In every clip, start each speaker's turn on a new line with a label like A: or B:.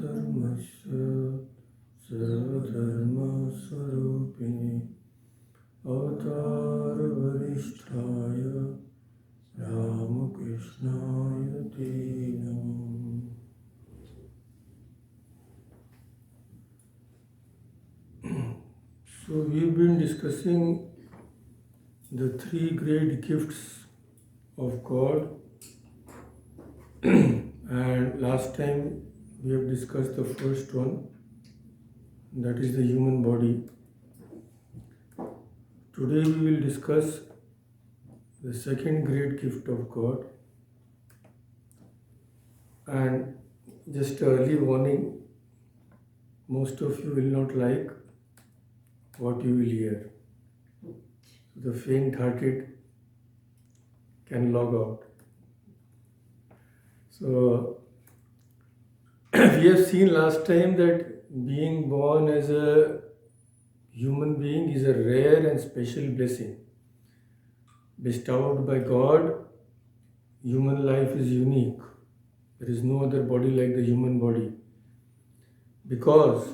A: धर्मस्य सर्वधर्मस्वरूपिणे अवतारवरिष्ठाय रामकृष्णाय ते नमः। So we've been discussing the three great gifts of God, and last time we have discussed the first one, that is the human body. Today we will discuss the second great gift of God, and just early warning, most of you will not like what you will hear. The faint-hearted can log out. So we have seen last time that being born as a human being is a rare and special blessing bestowed by God. Human life is unique. There is no other body like the human body, because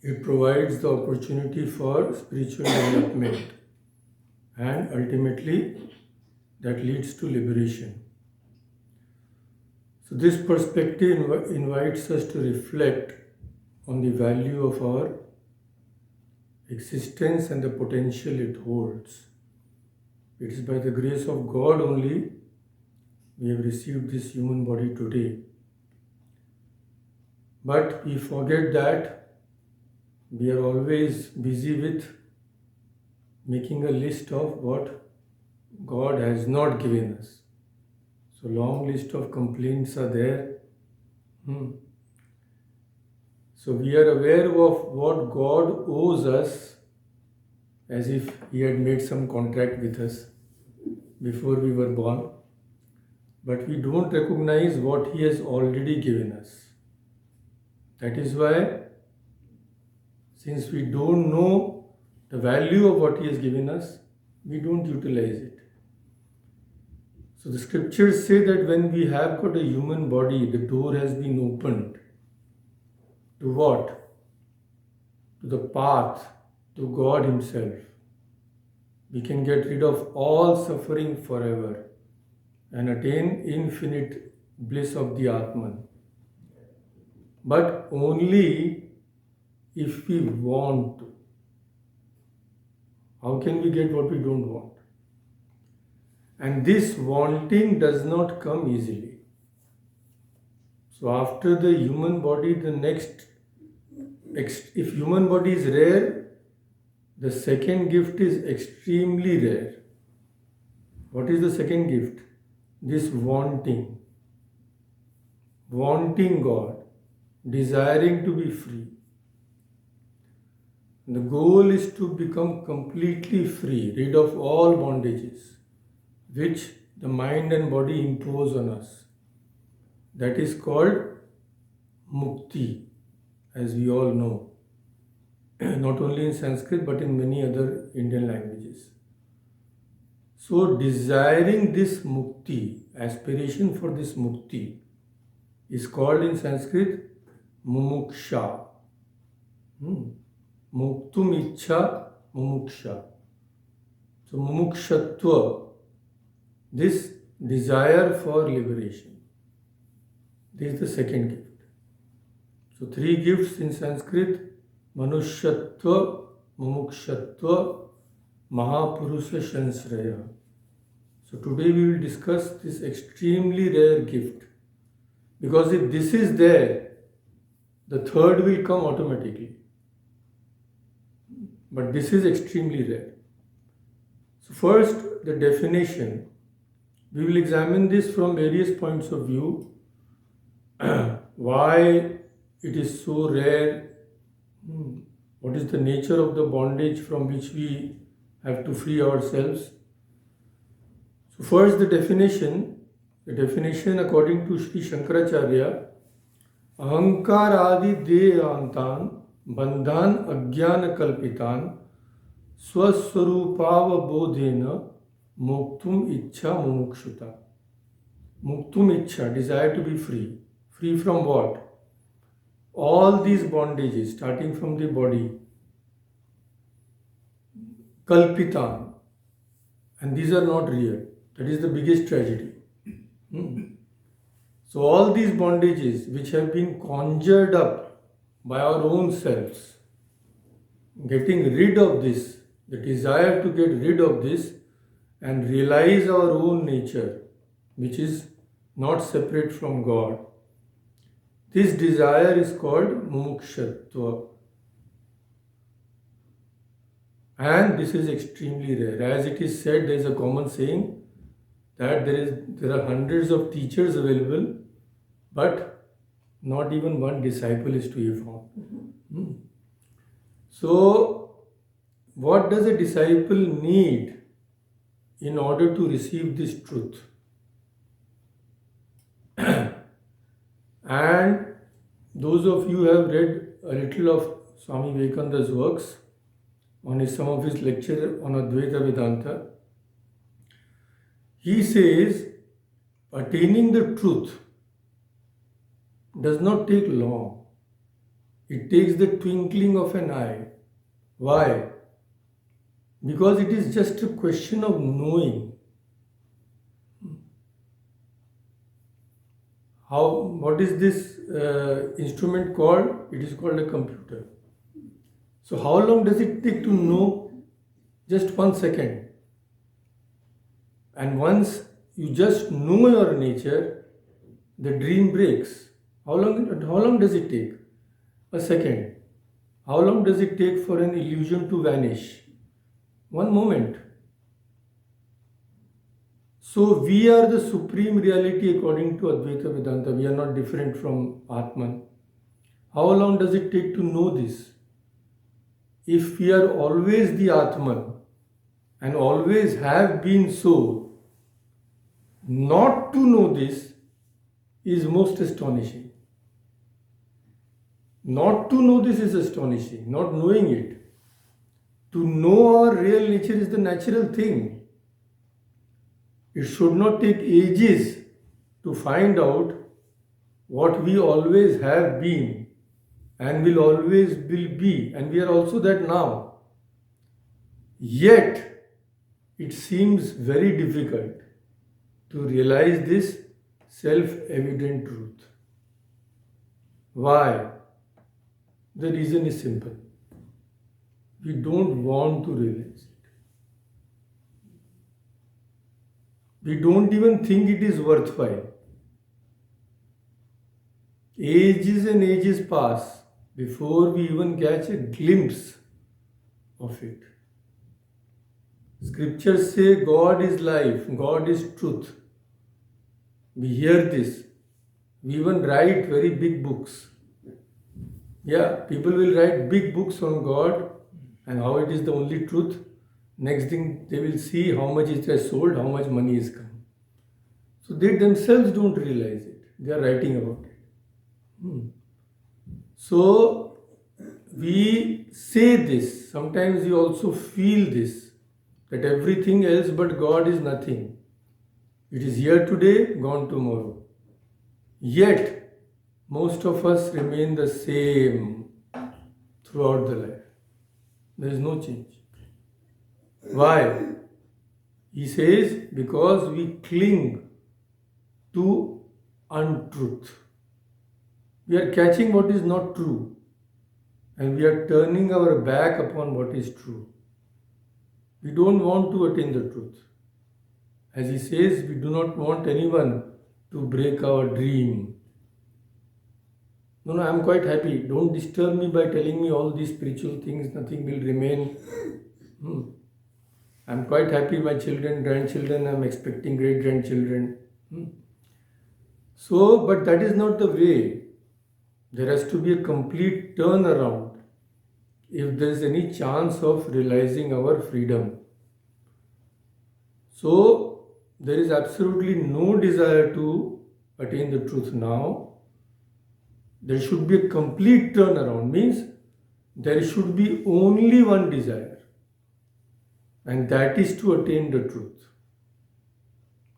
A: it provides the opportunity for spiritual development, and ultimately that leads to liberation. So this perspective invites us to reflect on the value of our existence and the potential it holds. It is by the grace of God only we have received this human body today. But we forget that we are always busy with making a list of what God has not given us. So long list of complaints are there. So we are aware of what God owes us, as if He had made some contract with us before we were born. But we don't recognize what He has already given us. That is why, since we don't know the value of what He has given us, we don't utilize it. So the scriptures say that when we have got a human body, the door has been opened to what? To the path to God Himself. We can get rid of all suffering forever and attain infinite bliss of the Atman. But only if we want to. How can we get what we don't want? And this wanting does not come easily. So after the human body, the next, if human body is rare, the second gift is extremely rare. What is the second gift? This wanting. Wanting God, desiring to be free. The goal is to become completely free, rid of all bondages which the mind and body impose on us. That is called mukti, as we all know, not only in Sanskrit but in many other Indian languages. So desiring this mukti, aspiration for this mukti, is called in Sanskrit mumuksha. Muktum ichha mumuksha. So mumukshatva, this desire for liberation. This is the second gift. So three gifts in Sanskrit: manushyatva, mumukshatva, mahapurusha shansraya. So today we will discuss this extremely rare gift, because if this is there, the third will come automatically. But this is extremely rare. So first, the definition. We will examine this from various points of view. Why it is so rare. What is the nature of the bondage from which we have to free ourselves? So first, the definition. The definition according to Sri Shankaracharya: ahankar adi deyantan bandhan ajnana kalpitan swaswarupavabodhena muktum ichha mumukshuta. Muktum ichha, desire to be free. Free from what? all these bondages, starting from the body, kalpitan, and these are not real. That is the biggest tragedy. So all these bondages which have been conjured up by our own selves, getting rid of this, the desire to get rid of this and realize our own nature, which is not separate from God. This desire is called mumukshatva. And this is extremely rare. As it is said, there is a common saying that there are hundreds of teachers available, but not even one disciple is to be found. So, what does a disciple need in order to receive this truth? And those of you who have read a little of Swami Vivekananda's works, on some of his lecture on Advaita Vedanta, he says attaining the truth does not take long. It takes the twinkling of an eye. Why? Because it is just a question of knowing. What is this instrument called? It is called a computer. So how long does it take to know? Just 1 second. And once you just know your nature, the dream breaks. How long does it take? A second. How long does it take for an illusion to vanish? 1 moment. So we are the supreme reality according to Advaita Vedanta. We are not different from Atman. How long does it take to know this? If we are always the Atman and always have been so, not to know this is most astonishing. Not to know this is astonishing, not knowing it. To know our real nature is the natural thing. It should not take ages to find out what we always have been and will always will be, and we are also that now. Yet, it seems very difficult to realize this self-evident truth. Why? The reason is simple. We don't want to realize it. We don't even think it is worthwhile. Ages and ages pass before we even catch a glimpse of it. Scriptures say God is life, God is truth. We hear this. We even write very big books. Yeah, people will write big books on God and how it is the only truth. Next thing they will see how much it has sold, how much money is come. So they themselves don't realize it. They are writing about it. So we say this. Sometimes we also feel this, that everything else but God is nothing. It is here today, gone tomorrow. Yet, most of us remain the same throughout the life. There is no change. Why? He says, because we cling to untruth. We are catching what is not true and we are turning our back upon what is true. We don't want to attain the truth. As he says, we do not want anyone to break our dream. No, I am quite happy. Don't disturb me by telling me all these spiritual things. Nothing will remain. I am quite happy. My children, grandchildren, I am expecting great grandchildren. So, but that is not the way. There has to be a complete turnaround if there is any chance of realizing our freedom. So, there is absolutely no desire to attain the truth now. There should be a complete turnaround, means there should be only one desire, and that is to attain the truth,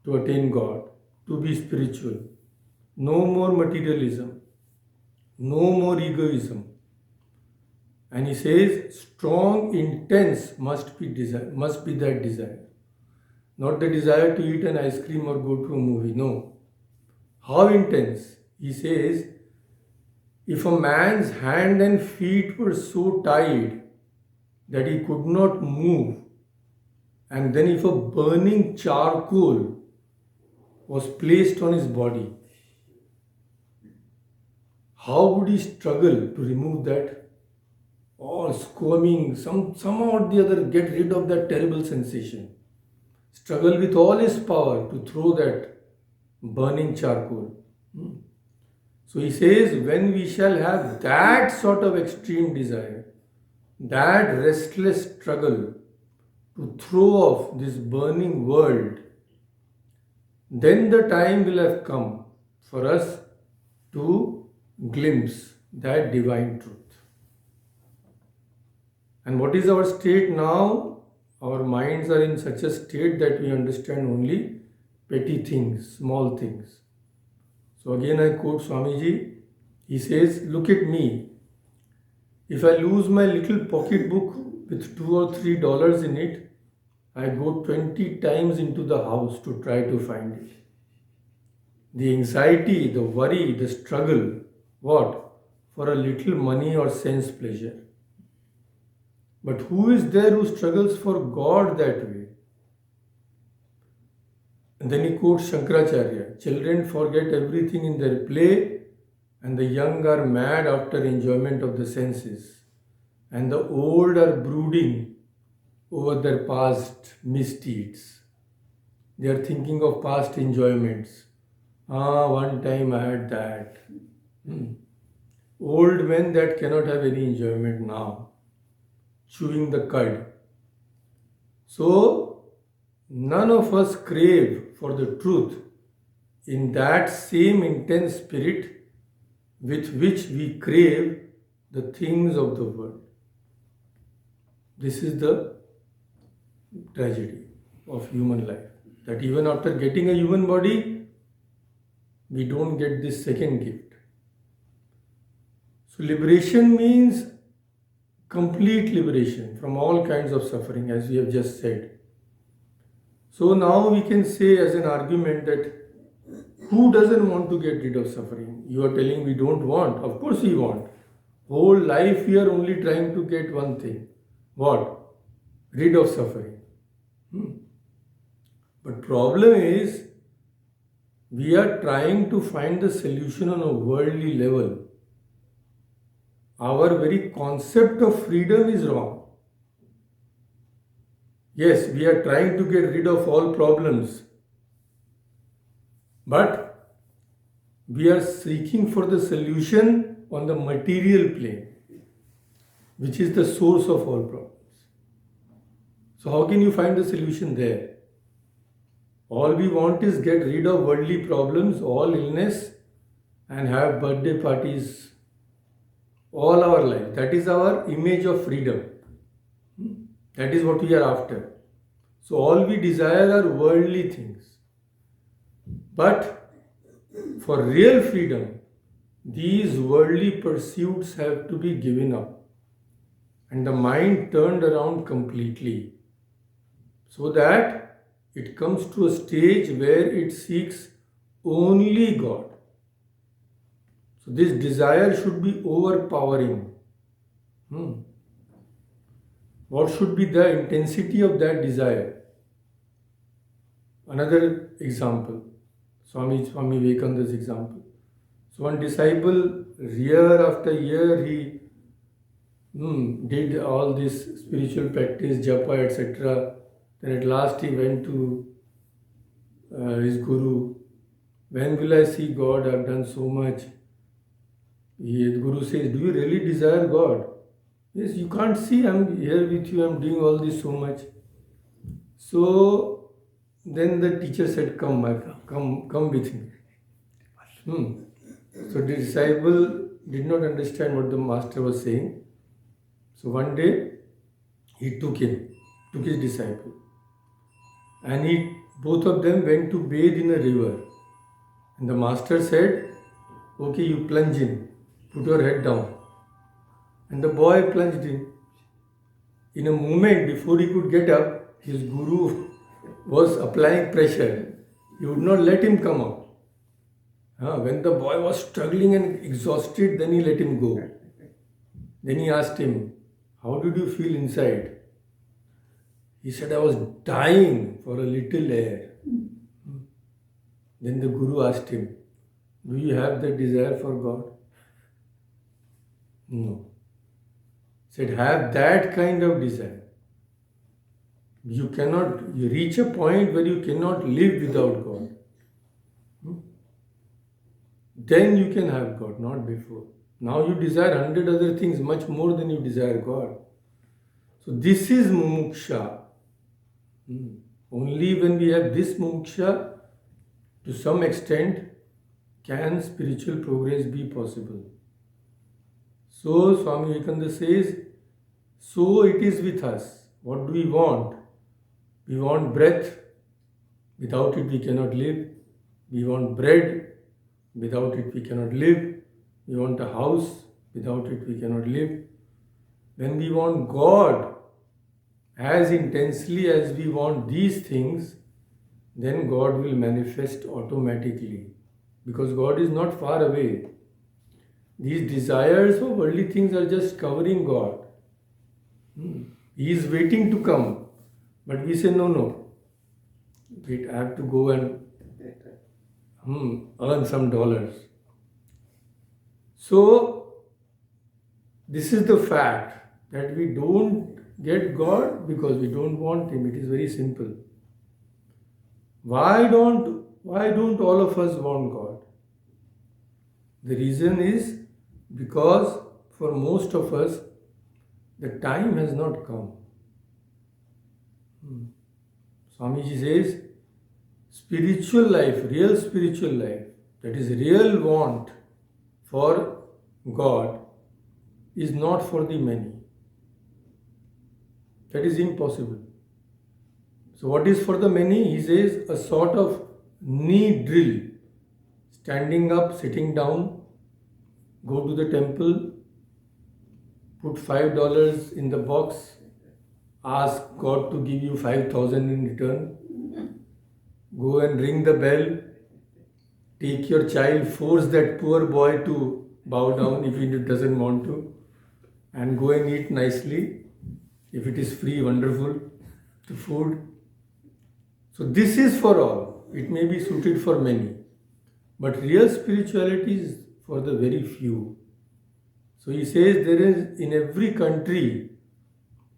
A: to attain God, to be spiritual. No more materialism, no more egoism. And he says, strong intents must be that desire. Not the desire to eat an ice cream or go to a movie. No. How intense? He says, if a man's hand and feet were so tied that he could not move, and then if a burning charcoal was placed on his body, how would he struggle to remove that? Or squirming, somehow or the other, get rid of that terrible sensation. Struggle with all his power to throw that burning charcoal. So he says, when we shall have that sort of extreme desire, that restless struggle to throw off this burning world, then the time will have come for us to glimpse that divine truth. And what is our state now? Our minds are in such a state that we understand only petty things, small things. So again I quote Swamiji. He says, look at me. If I lose my little pocketbook with $2 or $3 in it, I go 20 times into the house to try to find it. The anxiety, the worry, the struggle, what? For a little money or sense pleasure. But who is there who struggles for God that way? And then he quotes Shankaracharya, children forget everything in their play, and the young are mad after enjoyment of the senses, and the old are brooding over their past misdeeds. They are thinking of past enjoyments. One time I had that. Old men that cannot have any enjoyment now, chewing the cud. So, none of us crave for the truth in that same intense spirit with which we crave the things of the world. This is the tragedy of human life. That even after getting a human body, we don't get this second gift. So liberation means complete liberation from all kinds of suffering, as we have just said. So now we can say as an argument that who doesn't want to get rid of suffering? You are telling we don't want. Of course we want. Whole life we are only trying to get one thing. What? Rid of suffering. But problem is, we are trying to find the solution on a worldly level. Our very concept of freedom is wrong. Yes, we are trying to get rid of all problems, but we are seeking for the solution on the material plane, which is the source of all problems. So how can you find the solution there? All we want is get rid of worldly problems, all illness, and have birthday parties all our life. That is our image of freedom. That is what we are after. So all we desire are worldly things. But for real freedom, these worldly pursuits have to be given up and the mind turned around completely, so that it comes to a stage where it seeks only God. So this desire should be overpowering. What should be the intensity of that desire? Another example, Swami Vivekananda's example. So one disciple, year after year, he did all this spiritual practice, japa, etc. Then at last he went to his guru. When will I see God? I have done so much. The guru says, do you really desire God? Yes, you can't see, I'm here with you, I'm doing all this so much. So then the teacher said, come with me. So the disciple did not understand what the master was saying. So one day he took his disciple, and both of them went to bathe in a river. And the master said, okay, you plunge in, put your head down. And the boy plunged in. In a moment, before he could get up, his guru was applying pressure. He would not let him come out. When the boy was struggling and exhausted, then he let him go. Then he asked him, "How did you feel inside?" He said, "I was dying for a little air." Then the Guru asked him, "Do you have the desire for God?" No. He said, "Have that kind of desire. You reach a point where you cannot live without God. Then you can have God, not before. Now you desire 100 other things much more than you desire God. So this is mumuksha. Only when we have this mumuksha, to some extent, can spiritual progress be possible. So Swami Vivekananda says, so it is with us. What do we want? We want breath. Without it we cannot live. We want bread. Without it we cannot live. We want a house. Without it we cannot live. When we want God as intensely as we want these things, then God will manifest automatically. Because God is not far away. These desires of worldly things are just covering God. He is waiting to come. But we say, no. Wait, I have to go and earn some dollars. So, this is the fact that we don't get God because we don't want Him. It is very simple. Why don't all of us want God? The reason is because for most of us, the time has not come. Swamiji says, spiritual life, real spiritual life, that is real want for God, is not for the many. That is impossible. So what is for the many? He says a sort of knee drill. Standing up, sitting down, go to the temple, put $5 in the box, ask God to give you 5,000 in return, go and ring the bell, take your child, force that poor boy to bow down if he doesn't want to, and go and eat nicely. If it is free, wonderful, the food. So this is for all. It may be suited for many. But real spirituality is for the very few. So he says there is in every country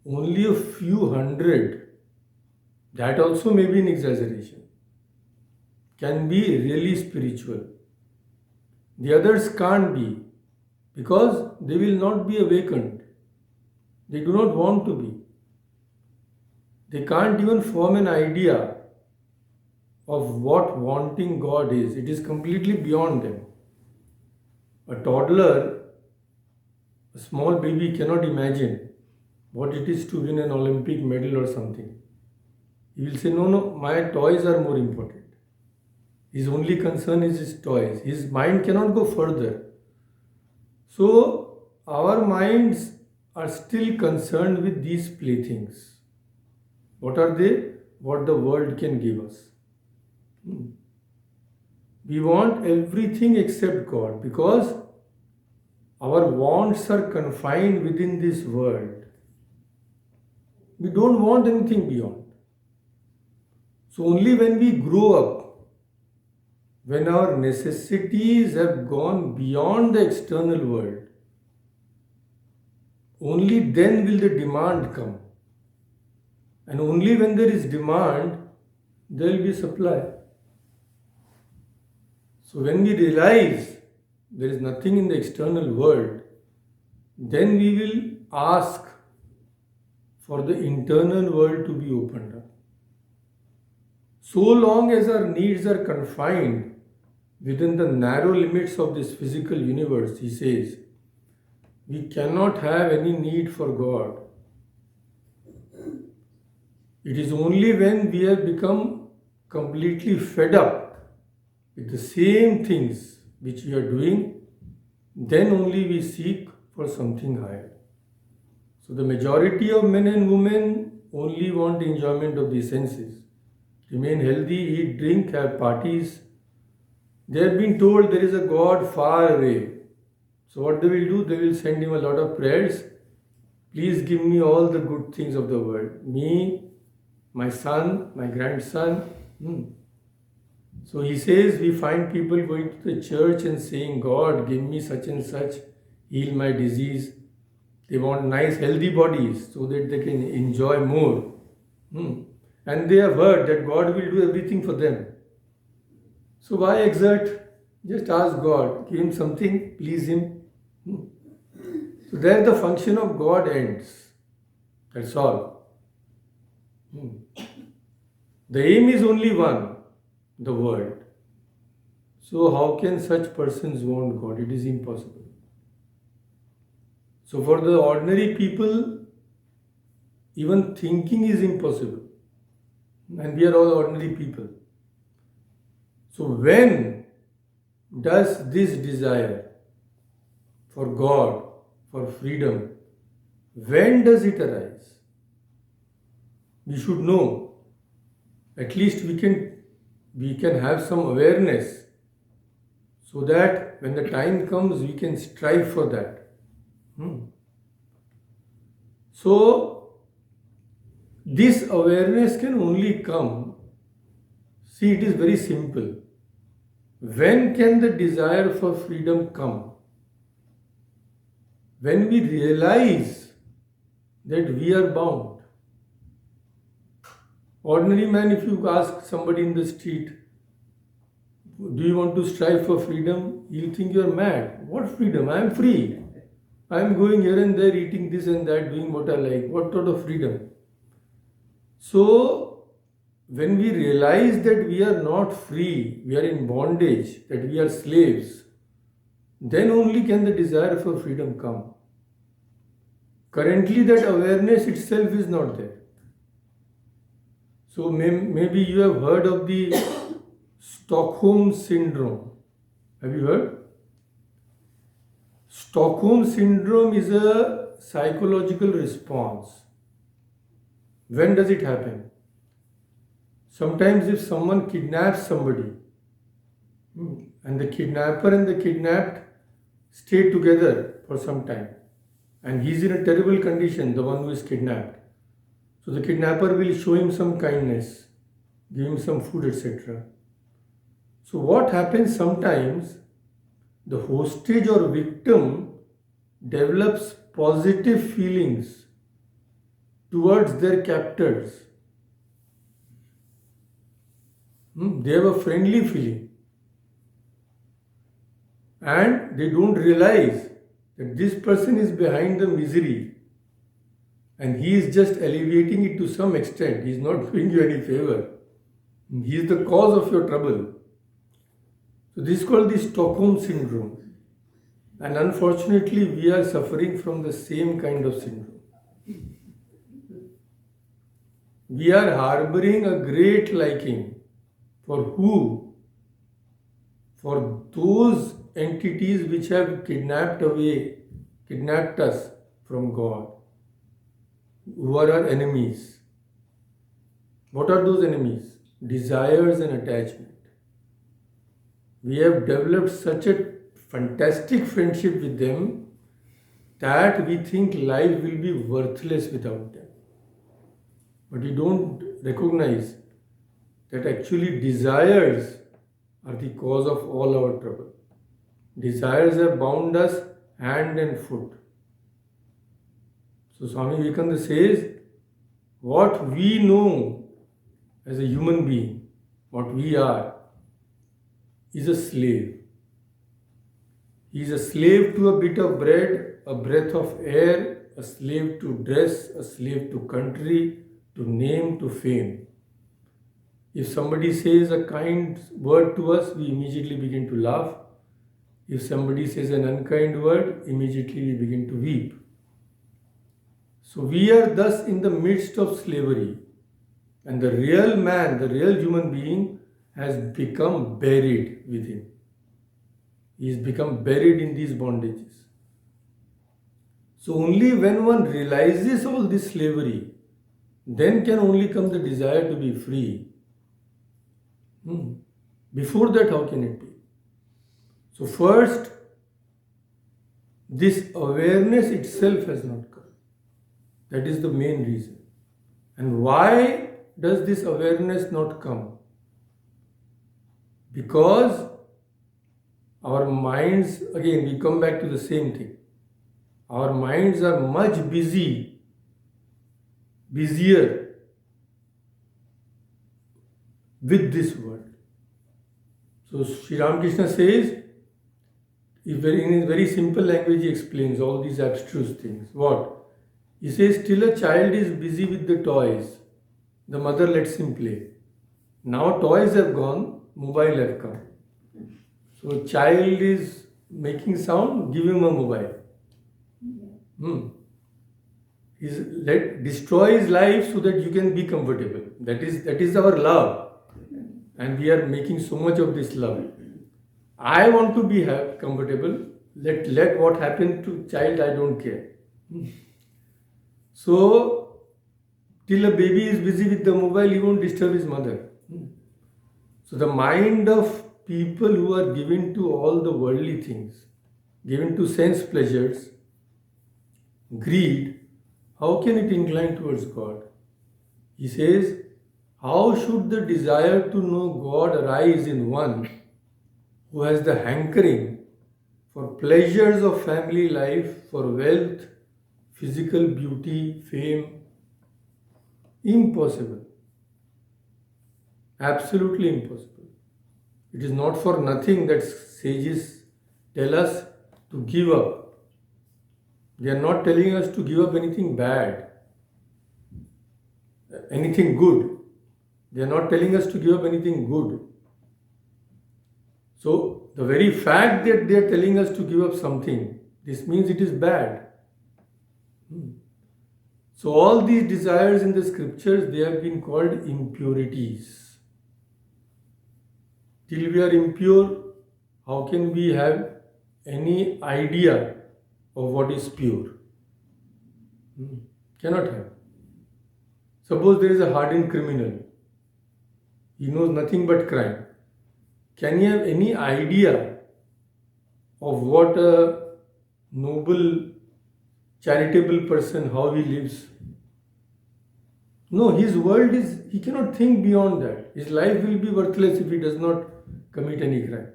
A: only a few hundred, that also may be an exaggeration, can be really spiritual. The others can't be because they will not be awakened. They do not want to be. They can't even form an idea of what wanting God is. It is completely beyond them. A toddler, a small baby cannot imagine what it is to win an Olympic medal or something. He will say, no, my toys are more important. His only concern is his toys. His mind cannot go further. So, our minds are still concerned with these playthings. What are they? What the world can give us. We want everything except God because our wants are confined within this world. We don't want anything beyond. So only when we grow up, when our necessities have gone beyond the external world, only then will the demand come. And only when there is demand, there will be supply. So when we realize there is nothing in the external world, then we will ask for the internal world to be opened up. So long as our needs are confined within the narrow limits of this physical universe, he says, we cannot have any need for God. It is only when we have become completely fed up with the same things which we are doing, then only we seek for something higher. So the majority of men and women only want enjoyment of the senses. Remain healthy, eat, drink, have parties. They have been told there is a God far away. So what they will do? They will send him a lot of prayers. Please give me all the good things of the world. Me, my son, my grandson. So he says we find people going to the church and saying, God, give me such and such, heal my disease. They want nice, healthy bodies so that they can enjoy more. And they have heard that God will do everything for them. So why exert? Just ask God, give him something, please him. So there the function of God ends. That's all. The aim is only one, the world. So how can such persons want God? It is impossible. So for the ordinary people, even thinking is impossible. And we are all ordinary people. So when does this desire for God, for freedom, when does it arise? We should know. At least we can have some awareness so that when the time comes, we can strive for that. So, this awareness can only come. See, it is very simple. When can the desire for freedom come? When we realize that we are bound. Ordinary man, if you ask somebody in the street, do you want to strive for freedom? He'll think you are mad. What freedom? I am free. I am going here and there, eating this and that, doing what I like. What sort of freedom? So, when we realize that we are not free, we are in bondage, that we are slaves, then only can the desire for freedom come. Currently, that awareness itself is not there. So, maybe you have heard of the Stockholm Syndrome. Have you heard? Stockholm Syndrome is a psychological response. When does it happen? Sometimes if someone kidnaps somebody and the kidnapper and the kidnapped stay together for some time and he's in a terrible condition, the one who is kidnapped. So the kidnapper will show him some kindness, give him some food, etc. So what happens sometimes, the hostage or victim develops positive feelings towards their captors. They have a friendly feeling. And they don't realize that this person is behind the misery and he is just alleviating it to some extent. He is not doing you any favor. He is the cause of your trouble. So this is called the Stockholm Syndrome. And unfortunately, we are suffering from the same kind of syndrome. We are harboring a great liking for who? For those entities which have kidnapped us from God, who are our enemies. What are those enemies? Desires and attachment. We have developed such a fantastic friendship with them that we think life will be worthless without them. But we don't recognize that actually desires are the cause of all our trouble. Desires have bound us hand and foot. So Swami Vivekananda says, what we know as a human being, what we are, is a slave. He is a slave to a bit of bread, a breath of air, a slave to dress, a slave to country, to name, to fame. If somebody says a kind word to us, we immediately begin to laugh. If somebody says an unkind word, immediately we begin to weep. So we are thus in the midst of slavery. And the real man, the real human being, has become buried within. He has become buried in these bondages. So only when one realizes all this slavery, then can only come the desire to be free. Before that, how can it be? So first, this awareness itself has not come. That is the main reason. And why does this awareness not come? Because our minds, again, we come back to the same thing. Our minds are much busier with this world. So Sri Ramakrishna says, in his very simple language, he explains all these abstruse things. What? He says, till a child is busy with the toys, the mother lets him play. Now toys have gone, mobile have come. So child is making sound, give him a mobile. Destroy his life so that you can be comfortable. That is our love. And we are making so much of this love. I want to be comfortable. Let what happened to child, I don't care. So, till a baby is busy with the mobile, he won't disturb his mother. So the mind of people who are given to all the worldly things, given to sense pleasures, greed, how can it incline towards God? He says, how should the desire to know God arise in one who has the hankering for pleasures of family life, for wealth, physical beauty, fame? Impossible. Absolutely impossible. It is not for nothing that sages tell us to give up. They are not telling us to give up anything bad, anything good. They are not telling us to give up anything good. So, the very fact that they are telling us to give up something, this means it is bad. So, all these desires in the scriptures, they have been called impurities. Till we are impure, how can we have any idea of what is pure? Cannot have. Suppose there is a hardened criminal. He knows nothing but crime. Can he have any idea of what a noble, charitable person, how he lives? No, his world is, he cannot think beyond that. His life will be worthless if he does not commit any crime.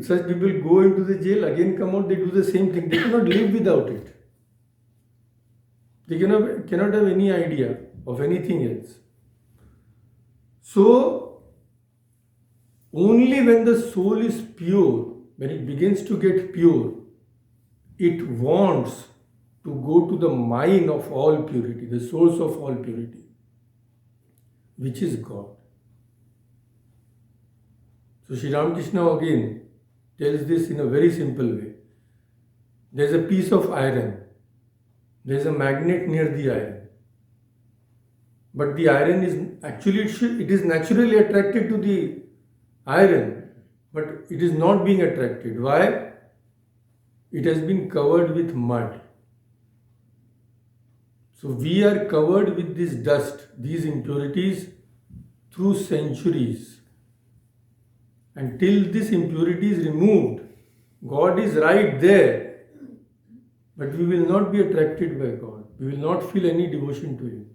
A: Such people go into the jail, again come out, they do the same thing. They cannot live without it. They cannot have any idea of anything else. So, only when the soul is pure, when it begins to get pure, it wants to go to the mine of all purity, the source of all purity, which is God. So Sri Ramakrishna again tells this in a very simple way. There is a piece of iron. There is a magnet near the iron. But the iron is actually, it is naturally attracted to the iron, but it is not being attracted. Why? It has been covered with mud. So we are covered with this dust, these impurities through centuries. Until this impurity is removed, God is right there, but we will not be attracted by God. We will not feel any devotion to Him.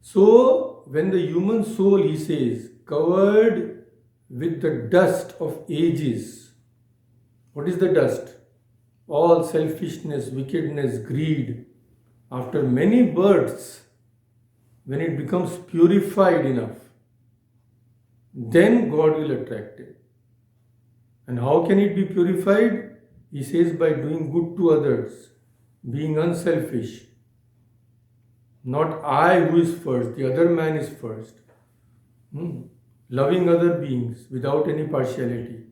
A: So, when the human soul, he says, covered with the dust of ages, what is the dust? All selfishness, wickedness, greed. After many births, when it becomes purified enough, then God will attract it. And how can it be purified? He says by doing good to others, being unselfish. Not I who is first, the other man is first. Loving other beings without any partiality.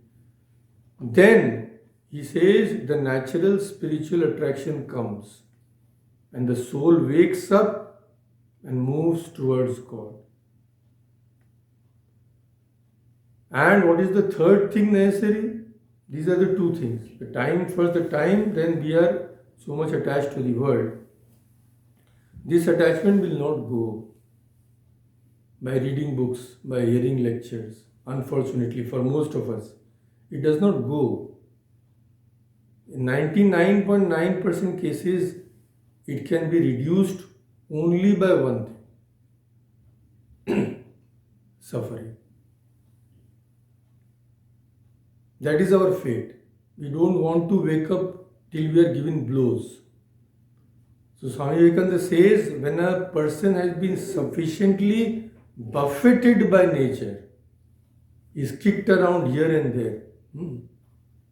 A: Then, he says, the natural spiritual attraction comes and the soul wakes up and moves towards God. And what is the third thing necessary? These are the two things. The time, first the time, then we are so much attached to the world. This attachment will not go by reading books, by hearing lectures. Unfortunately, for most of us, it does not go. In 99.9% cases, it can be reduced only by one thing: suffering. That is our fate. We don't want to wake up till we are given blows. So Swami Vivekananda says, when a person has been sufficiently buffeted by nature, is kicked around here and there,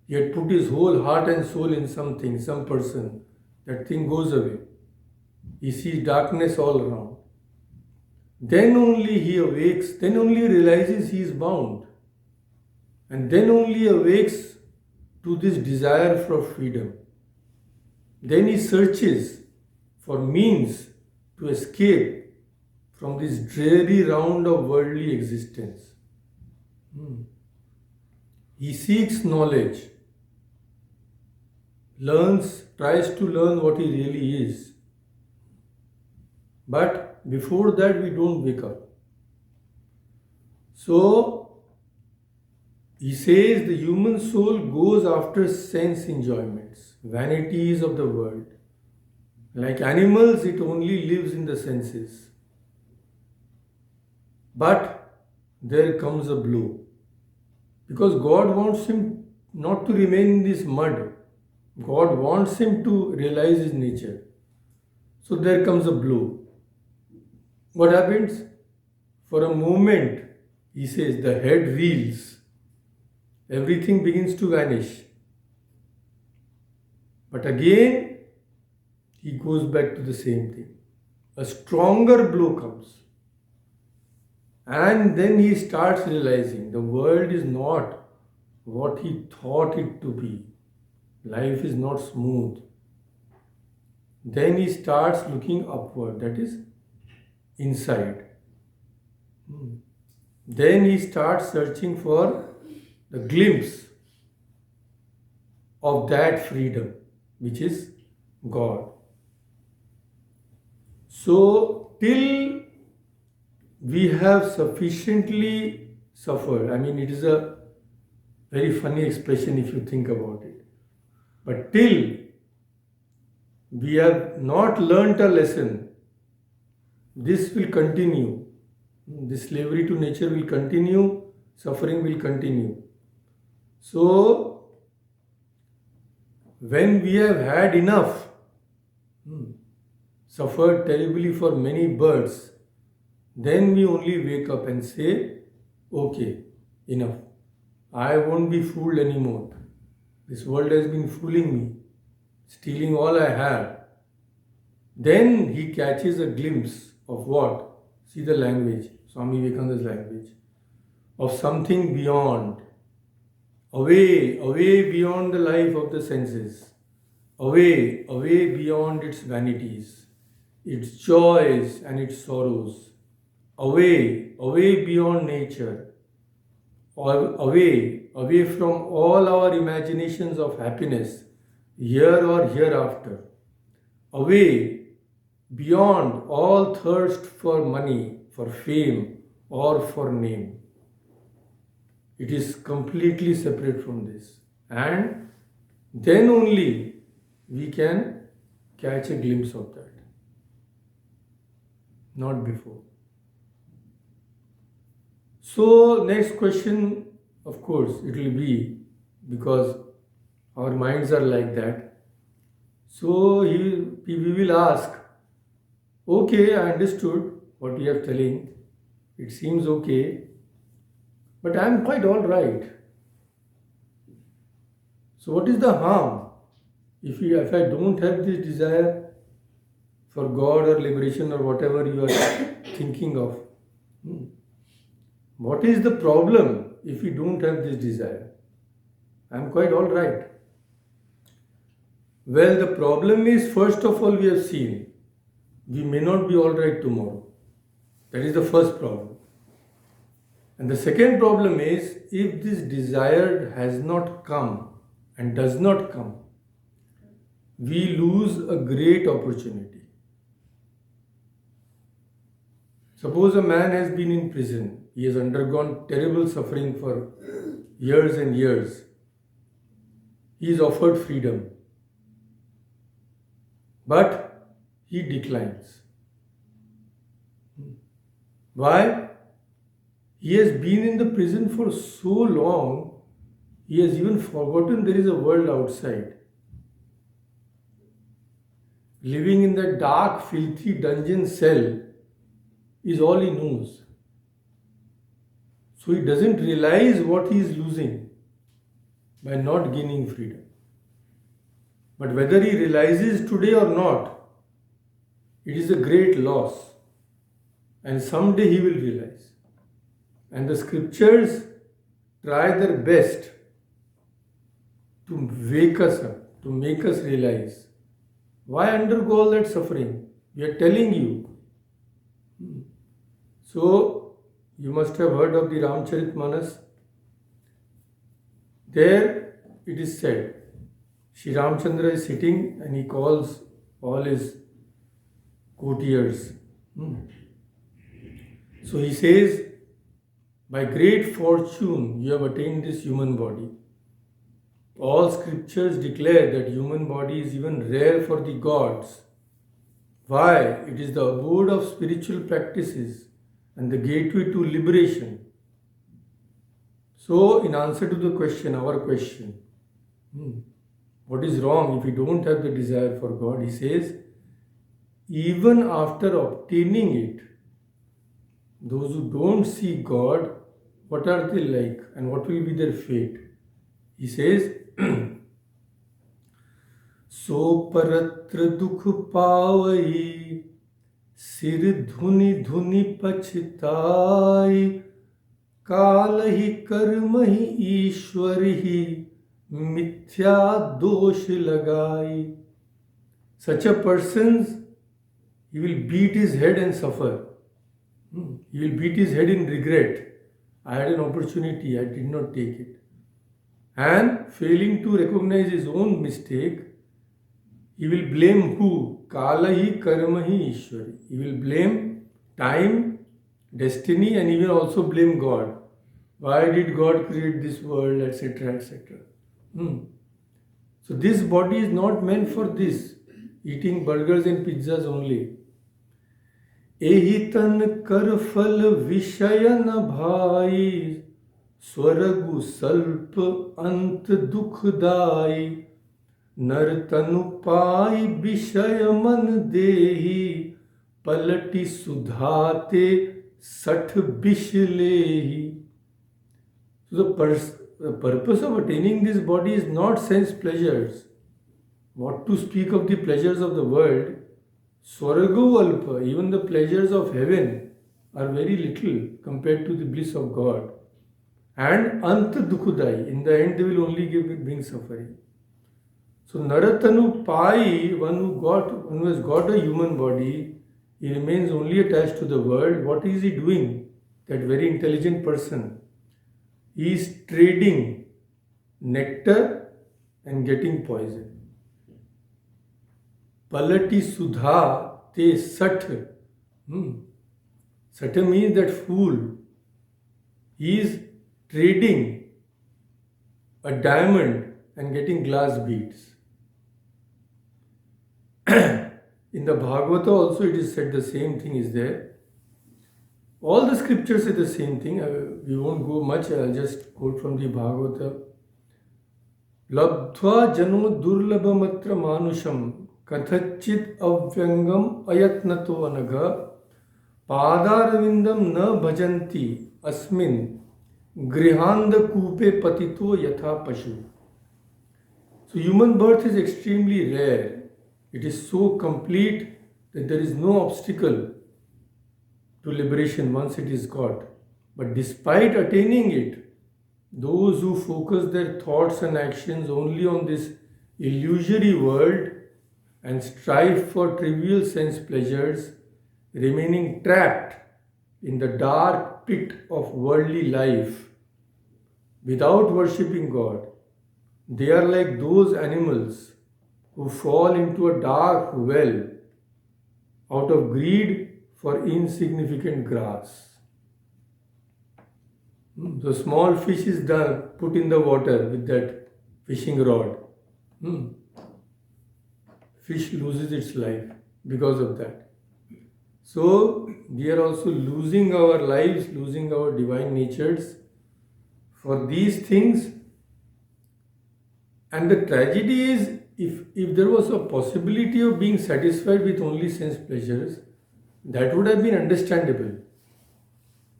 A: he had put his whole heart and soul in something, some person, that thing goes away. He sees darkness all around. Then only he awakes, then only he realizes he is bound. And then only awakes to this desire for freedom. Then he searches for means to escape from this dreary round of worldly existence. He seeks knowledge, tries to learn what he really is. But before that, we don't wake up. So, he says the human soul goes after sense enjoyments, vanities of the world. Like animals, it only lives in the senses. But there comes a blow. Because God wants him not to remain in this mud. God wants him to realize his nature. So there comes a blow. What happens? For a moment, he says, the head reels. Everything begins to vanish. But again, he goes back to the same thing. A stronger blow comes. And then he starts realizing the world is not what he thought it to be. Life is not smooth. Then he starts looking upward, that is inside. Then he starts searching for the glimpse of that freedom, which is God. So, till we have sufficiently suffered, it is a very funny expression if you think about it, but till we have not learnt a lesson, this will continue. This slavery to nature will continue, suffering will continue. So, when we have had enough, suffered terribly for many births, then we only wake up and say, okay, enough. I won't be fooled anymore. This world has been fooling me, stealing all I have. Then he catches a glimpse of what? See the language, Swami Vivekananda's language, of something beyond. Away beyond the life of the senses, away beyond its vanities, its joys and its sorrows, away beyond nature, away from all our imaginations of happiness, here or hereafter, away beyond all thirst for money, for fame, or for name. It is completely separate from this. And then only we can catch a glimpse of that. Not before. So, next question, of course, it will be, because our minds are like that. So, we will ask, okay, I understood what you are telling. It seems okay. But I am quite all right. So what is the harm if I don't have this desire for God or liberation or whatever you are thinking of? What is the problem if we don't have this desire? I am quite all right. Well, the problem is, first of all, we have seen we may not be all right tomorrow. That is the first problem. And the second problem is, if this desire has not come and does not come, we lose a great opportunity. Suppose a man has been in prison, he has undergone terrible suffering for years and years. He is offered freedom, but he declines. Why? He has been in the prison for so long, he has even forgotten there is a world outside. Living in that dark, filthy dungeon cell is all he knows. So he doesn't realize what he is losing by not gaining freedom. But whether he realizes today or not, it is a great loss. And someday he will realize. And the scriptures try their best to wake us up, to make us realize. Why undergo all that suffering? We are telling you. So, you must have heard of the Ramcharitmanas. There it is said, Shri Ramchandra is sitting and he calls all his courtiers. So he says, by great fortune you have attained this human body. All scriptures declare that human body is even rare for the gods. Why? It is the abode of spiritual practices and the gateway to liberation. So, in answer to the question, our question, what is wrong if we don't have the desire for God? He says, even after obtaining it, those who don't see God, what are they like and what will be their fate? He says, So paratra dukh pavai, sir dhuni dhuni pachtai, kalahi karmahi ishwarihi, mithya dosh lagai. Such a person, he will beat his head and suffer. He will beat his head in regret. I had an opportunity, I did not take it. And failing to recognize his own mistake, he will blame who? Kalahi karmahi ishwari. He will blame time, destiny, and he will also blame God. Why did God create this world, etc., etc. So this body is not meant for this, eating burgers and pizzas only. Ehi tan kar phal vishayan bhai, swargu salp ant dukhdai, nar tanu pai vishaya man dehi, palati sudhate sat bishlehi. So the purpose of attaining this body is not sense pleasures. What to speak of the pleasures of the world? Swargu alpa, even the pleasures of heaven are very little compared to the bliss of God. And ant dukhudai, in the end they will only bring suffering. So naratanu pai, one who has got a human body, he remains only attached to the world. What is he doing? That very intelligent person. He is trading nectar and getting poison. Palati sudha te sat. Sat means that fool. He is trading a diamond and getting glass beads. In the Bhagavata also it is said the same thing is there. All the scriptures say the same thing. We won't go much. I'll just quote from the Bhagavata. Labdhva jano durlabhamatra manusham kathachit avyangam ayatnato anaga padaravindam na bhajanti asmin grihanda kupe patito yatha pashu. So human birth is extremely rare. It is so complete that there is no obstacle to liberation once it is got. But despite attaining it, those who focus their thoughts and actions only on this illusory world and strive for trivial sense pleasures, remaining trapped in the dark, pit of worldly life without worshipping God. They are like those animals who fall into a dark well out of greed for insignificant grass. So small fish is put in the water with that fishing rod. Fish loses its life because of that. So we are also losing our lives, losing our divine natures for these things. And the tragedy is, if there was a possibility of being satisfied with only sense pleasures, that would have been understandable.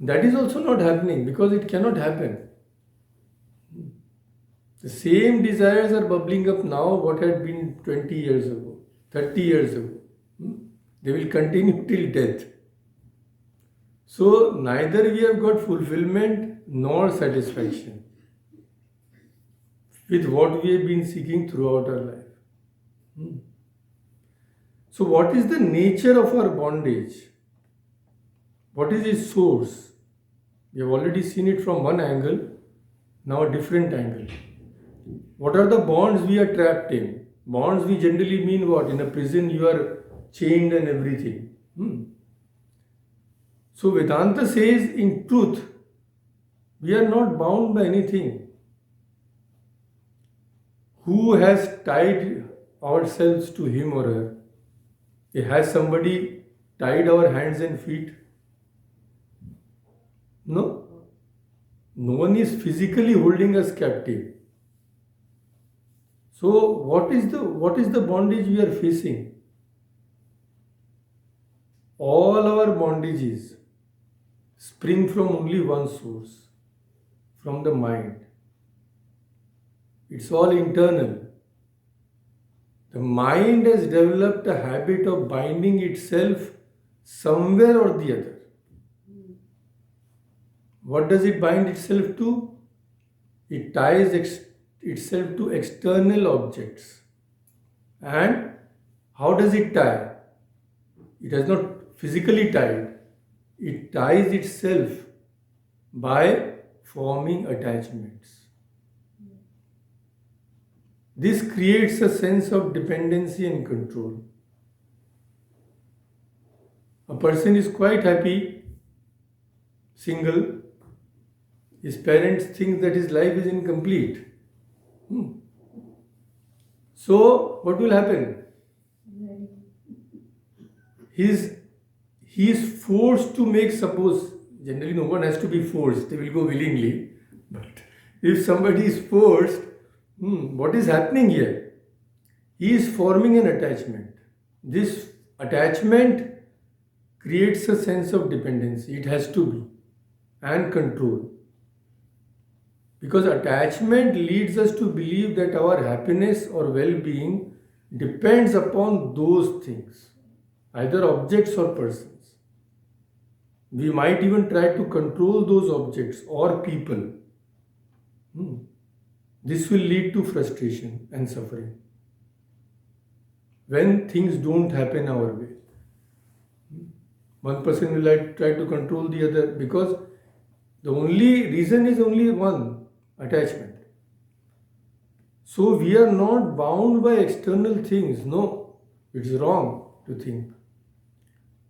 A: That is also not happening because it cannot happen. The same desires are bubbling up now what had been 20 years ago, 30 years ago. They will continue till death. So neither we have got fulfillment nor satisfaction with what we have been seeking throughout our life. So what is the nature of our bondage? What is its source? We have already seen it from one angle, now a different angle. What are the bonds we are trapped in? Bonds we generally mean what? In a prison you are chained and everything. So Vedanta says, in truth, we are not bound by anything. Who has tied ourselves to him or her? Has somebody tied our hands and feet? No. No one is physically holding us captive. So what is the bondage we are facing? All our bondages spring from only one source, from the mind. It's all internal. The mind has developed a habit of binding itself somewhere or the other. What does it bind itself to? It ties itself to external objects. And how does it tie? It has not physically tied. It ties itself by forming attachments. This creates a sense of dependency and control. A person is quite happy, single. His parents think that his life is incomplete. So, what will happen? He is forced to make, suppose, generally no one has to be forced, they will go willingly. But if somebody is forced, what is happening here? He is forming an attachment. This attachment creates a sense of dependency. It has to be. And control. Because attachment leads us to believe that our happiness or well-being depends upon those things, either objects or persons. We might even try to control those objects or people. This will lead to frustration and suffering when things don't happen our way. One person will try to control the other because the only reason is only one, attachment. So we are not bound by external things. No, it's wrong to think.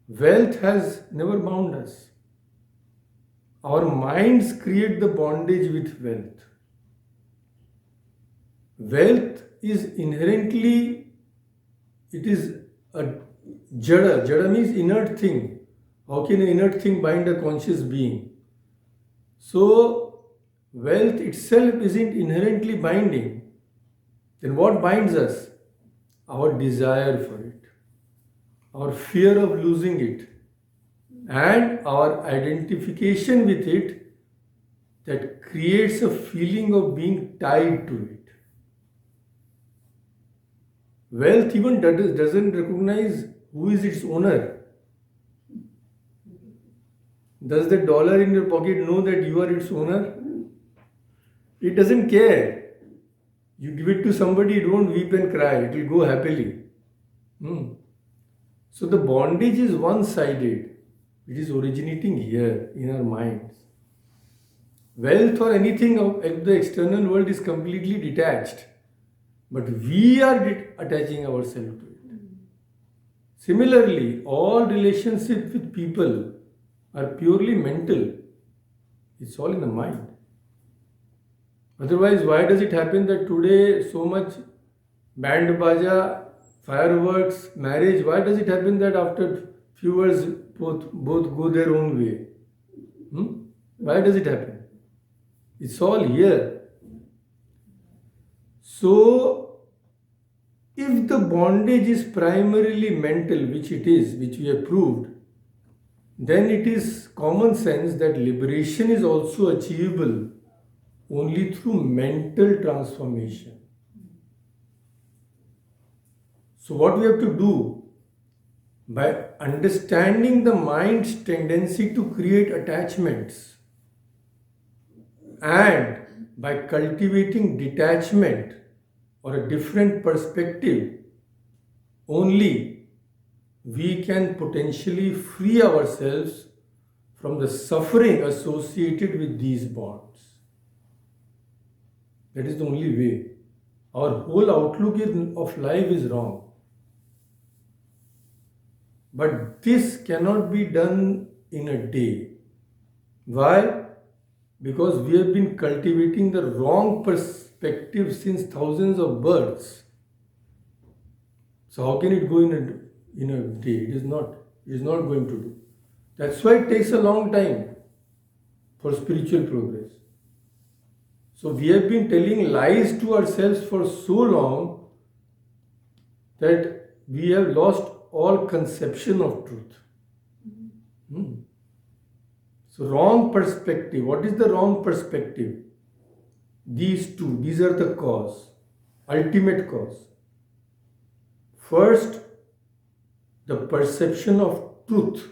A: Wealth has never bound us. Our minds create the bondage with wealth. Wealth is inherently, it is a jada. Jada means inert thing. How can an inert thing bind a conscious being? So, wealth itself isn't inherently binding. Then what binds us? Our desire for it, our fear of losing it, and our identification with it that creates a feeling of being tied to it. Wealth even doesn't recognize who is its owner. Does the dollar in your pocket know that you are its owner? It doesn't care. You give it to somebody, don't weep and cry. It will go happily. So the bondage is one-sided. It is originating here in our minds. Wealth or anything of the external world is completely detached, but we are attaching ourselves to it. Similarly, all relationships with people are purely mental. It's all in the mind. Otherwise, why does it happen that today so much band baja, fireworks, marriage? Why does it happen that after few years both go their own way? Why does it happen? It's all here. So, if the bondage is primarily mental, which it is, which we have proved, then it is common sense that liberation is also achievable only through mental transformation. So, what we have to do, by understanding the mind's tendency to create attachments and by cultivating detachment or a different perspective, only we can potentially free ourselves from the suffering associated with these bonds. That is the only way. Our whole outlook of life is wrong. But this cannot be done in a day. Why? Because we have been cultivating the wrong perspective since thousands of births. So how can it go in a day? It is not. It is not going to do. That's why it takes a long time for spiritual progress. So we have been telling lies to ourselves for so long that we have lost all conception of truth. So wrong perspective. What is the wrong perspective? These two, these are the cause, ultimate cause. First, the perception of truth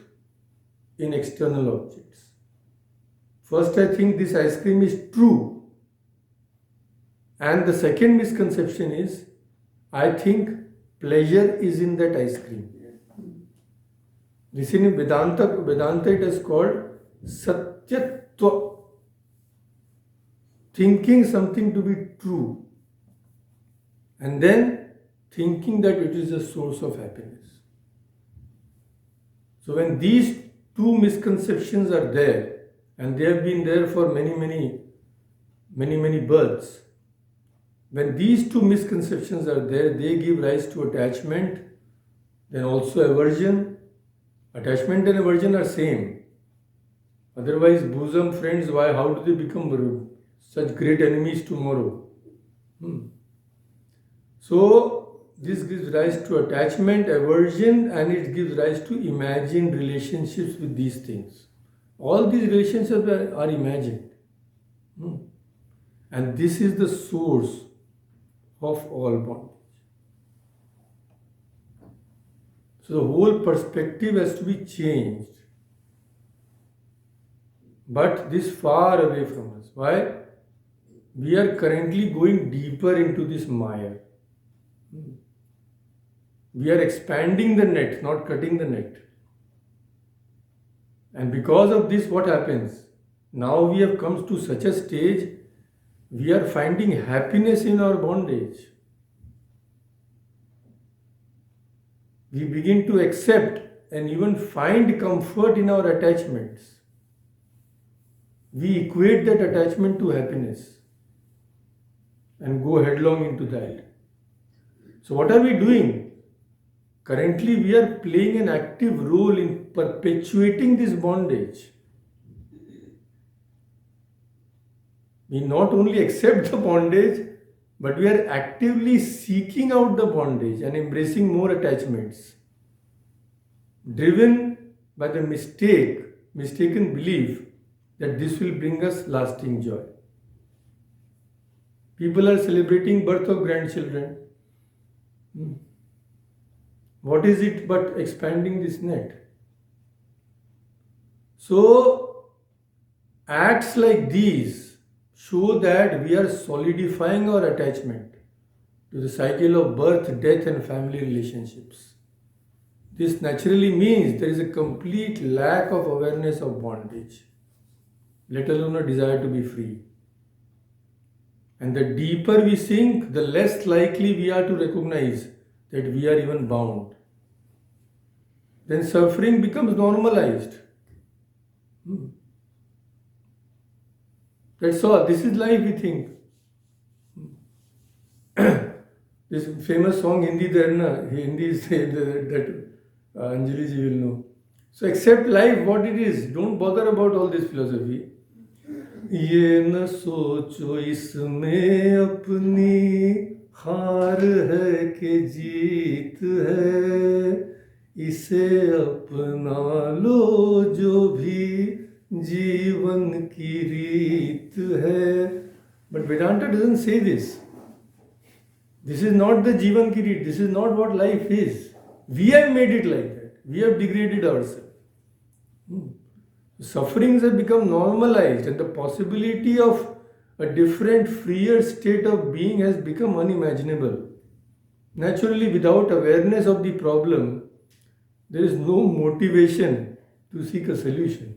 A: in external objects. First, I think this ice cream is true. And the second misconception is, I think pleasure is in that ice cream. This in Vedanta it is called Satyatva. Thinking something to be true. And then thinking that it is a source of happiness. So when these two misconceptions are there, and they have been there for many births, when these two misconceptions are there, they give rise to attachment, then also aversion. Attachment and aversion are same. Otherwise, bosom friends, why? How do they become such great enemies tomorrow? So, this gives rise to attachment, aversion, and it gives rise to imagined relationships with these things. All these relationships are imagined. And this is the source of all bondage. So the whole perspective has to be changed. But this far away from us. Why? We are currently going deeper into this Maya. We are expanding the net, not cutting the net. And because of this, what happens? Now we have come to such a stage, we are finding happiness in our bondage. We begin to accept and even find comfort in our attachments. We equate that attachment to happiness and go headlong into that. So what are we doing? Currently we are playing an active role in perpetuating this bondage. We not only accept the bondage, but we are actively seeking out the bondage and embracing more attachments, driven by the mistaken belief that this will bring us lasting joy. People are celebrating birth of grandchildren. What is it but expanding this net? So, acts like these show that we are solidifying our attachment to the cycle of birth, death, and family relationships. This naturally means there is a complete lack of awareness of bondage, let alone a desire to be free. And the deeper we sink, the less likely we are to recognize that we are even bound. Then suffering becomes normalized. That's all. This is life, we think. This famous song Hindi there na, Hindi say that Anjali ji will know. So accept life what it is. Don't bother about all this philosophy. ये न सोचो इसमें अपनी हार है कि जीत है, इसे अपना लो जो भी जीवन की रीत है. But Vedanta doesn't say this. This is not the Jivan ki reet. This is not what life is. We have made it like that. We have degraded ourselves. Sufferings have become normalized, and the possibility of a different, freer state of being has become unimaginable. Naturally, without awareness of the problem, there is no motivation to seek a solution.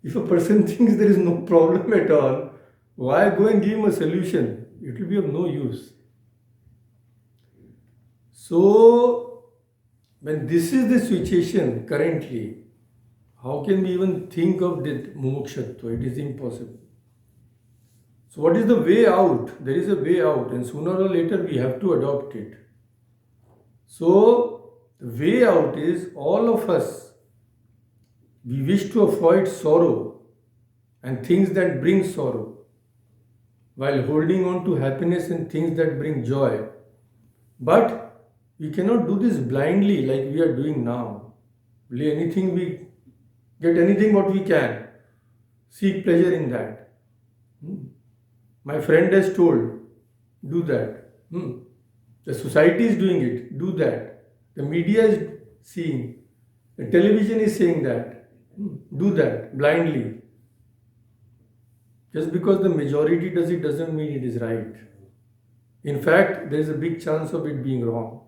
A: If a person thinks there is no problem at all, why go and give him a solution? It will be of no use. So, when this is the situation currently, how can we even think of that mumukshatva? It is impossible. So what is the way out? There is a way out, and sooner or later we have to adopt it. So the way out is all of us, we wish to avoid sorrow and things that bring sorrow, while holding on to happiness and things that bring joy. But we cannot do this blindly like we are doing now. Get anything what we can. Seek pleasure in that. My friend has told, do that. The society is doing it, do that. The media is seeing. The television is saying that. Do that blindly. Just because the majority does it doesn't mean it is right. In fact, there is a big chance of it being wrong.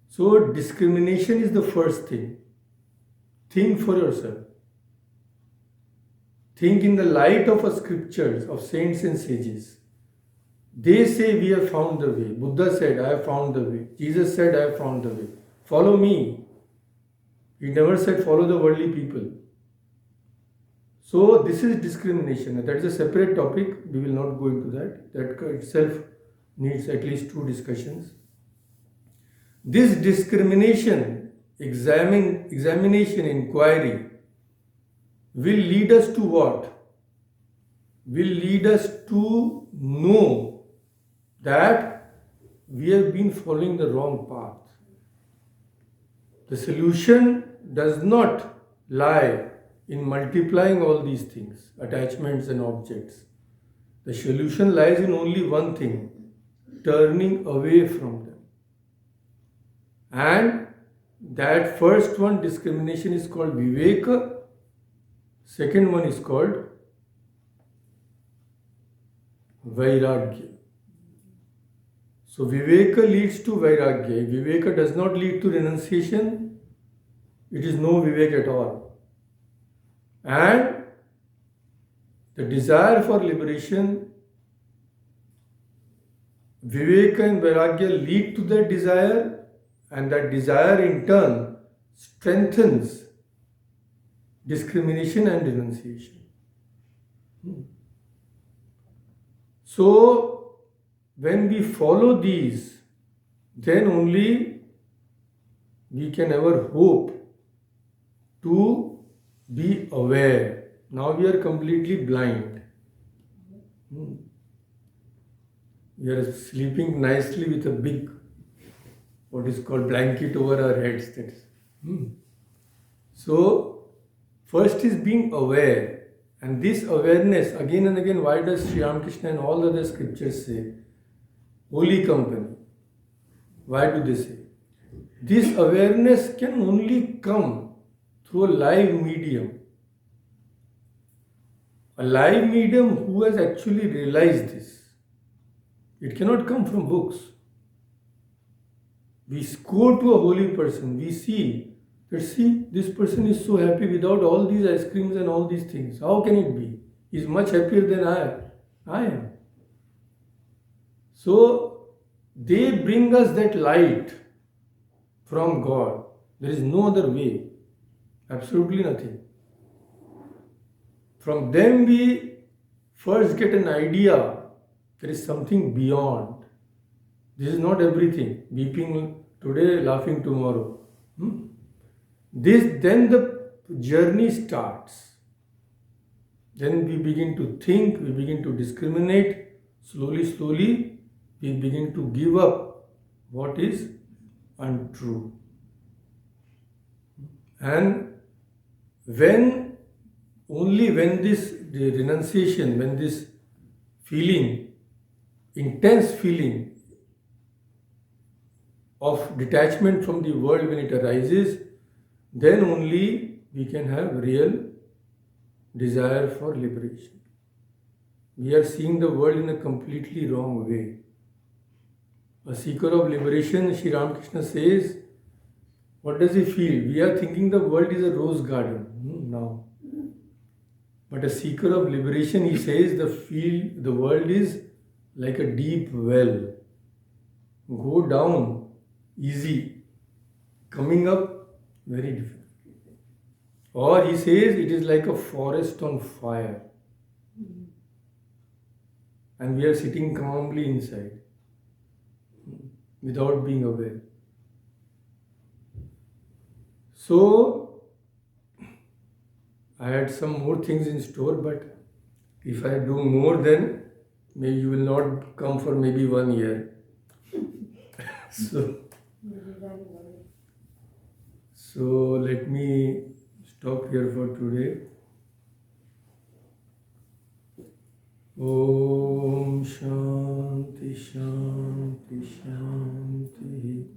A: So discrimination is the first thing. Think for yourself. Think in the light of the scriptures of saints and sages. They say we have found the way. Buddha said, I have found the way. Jesus said, I have found the way. Follow me. He never said follow the worldly people. So this is discrimination. That is a separate topic. We will not go into that. That itself needs at least 2 discussions. This discrimination, examination, inquiry will lead us to what? Will lead us to know that we have been following the wrong path. The solution does not lie in multiplying all these things, attachments and objects. The solution lies in only one thing, turning away from them. And that first one, discrimination, is called Viveka. Second one is called Vairagya. So Viveka leads to Vairagya. Viveka does not lead to renunciation. It is no Vivek at all. And the desire for liberation, Viveka and Vairagya lead to that desire, and that desire in turn strengthens discrimination and renunciation. So, when we follow these, then only we can ever hope to be aware. Now we are completely blind. We are sleeping nicely with a big, what is called, blanket over our heads. So, first is being aware. And this awareness, again and again, why does Sri Ramakrishna and all the other scriptures say, holy company? Why do they say? This awareness can only come through a live medium. A live medium who has actually realized this. It cannot come from books. We go to a holy person, we see that, see, this person is so happy without all these ice creams and all these things. How can it be? He's much happier than I am. So they bring us that light from God. There is no other way. Absolutely nothing. From them we first get an idea there is something beyond. This is not everything. Weeping today, laughing tomorrow. Then the journey starts. Then we begin to think, we begin to discriminate. Slowly, we begin to give up what is untrue. And only when this renunciation, when this feeling, intense feeling of detachment from the world, when it arises, then only we can have real desire for liberation. We are seeing the world in a completely wrong way. A seeker of liberation, Sri Ramakrishna says, what does he feel? We are thinking the world is a rose garden now. But a seeker of liberation, he says, the world is like a deep well. Go down easy, coming up very difficult. Or he says it is like a forest on fire. And we are sitting calmly inside without being aware. So, I had some more things in store, but if I do more, then maybe you will not come for maybe 1 year. So let me stop here for today. Om Shanti Shanti Shanti.